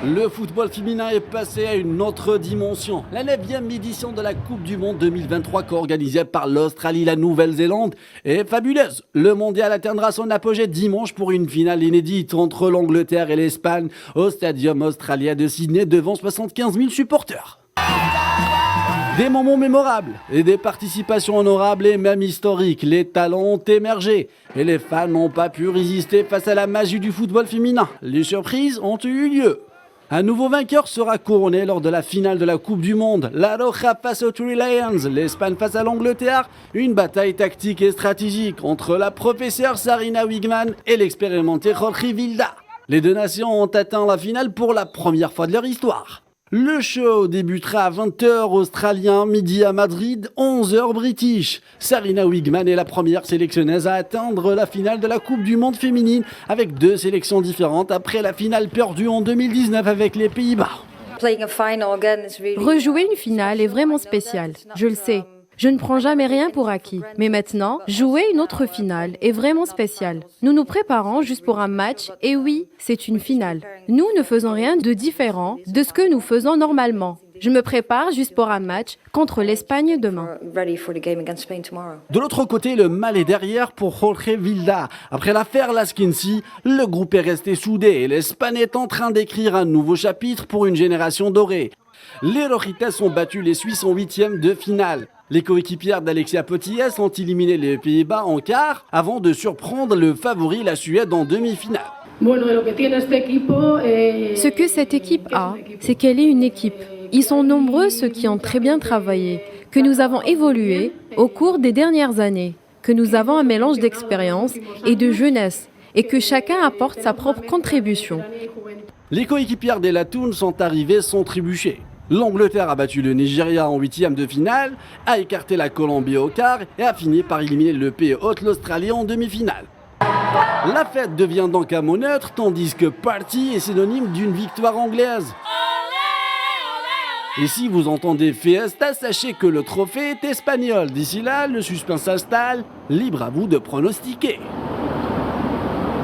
Le football féminin est passé à une autre dimension. La 9e édition de la Coupe du Monde 2023 co-organisée par l'Australie et la Nouvelle-Zélande est fabuleuse. Le mondial atteindra son apogée dimanche pour une finale inédite entre l'Angleterre et l'Espagne au Stadium Australia de Sydney devant 75 000 supporters. Des moments mémorables et des participations honorables et même historiques. Les talents ont émergé et les fans n'ont pas pu résister face à la magie du football féminin. Les surprises ont eu lieu. Un nouveau vainqueur sera couronné lors de la finale de la Coupe du Monde. La Roja face aux Three Lions, l'Espagne face à l'Angleterre. Une bataille tactique et stratégique entre la professeure Sarina Wiegman et l'expérimenté Jorge Vilda. Les deux nations ont atteint la finale pour la première fois de leur histoire. Le show débutera à 20h australien, midi à Madrid, 11h british. Sarina Wiegman est la première sélectionneuse à atteindre la finale de la Coupe du Monde féminine avec deux sélections différentes après la finale perdue en 2019 avec les Pays-Bas. Rejouer une finale est vraiment spécial, je le sais. Je ne prends jamais rien pour acquis. Mais maintenant, jouer une autre finale est vraiment spécial. Nous nous préparons juste pour un match et oui, c'est une finale. Nous ne faisons rien de différent de ce que nous faisons normalement. Je me prépare juste pour un match contre l'Espagne demain. De l'autre côté, le mal est derrière pour Jorge Vilda. Après l'affaire Laskinsi, le groupe est resté soudé et l'Espagne est en train d'écrire un nouveau chapitre pour une génération dorée. Les Rojitas ont battu les Suisses en 8e de finale. Les coéquipières d'Alexia Putellas ont éliminé les Pays-Bas en quart avant de surprendre le favori, la Suède, en demi-finale. Ce que cette équipe a, c'est qu'elle est une équipe. Ils sont nombreux ceux qui ont très bien travaillé, que nous avons évolué au cours des dernières années, que nous avons un mélange d'expérience et de jeunesse et que chacun apporte sa propre contribution. Les coéquipières des Latounes sont arrivées sans trébucher. L'Angleterre a battu le Nigeria en 8e de finale, a écarté la Colombie au quart et a fini par éliminer le pays hôte, l'Australie, en demi-finale. La fête devient donc un mot neutre, tandis que party est synonyme d'une victoire anglaise. Et si vous entendez fiesta, sachez que le trophée est espagnol. D'ici là, le suspense s'installe, libre à vous de pronostiquer.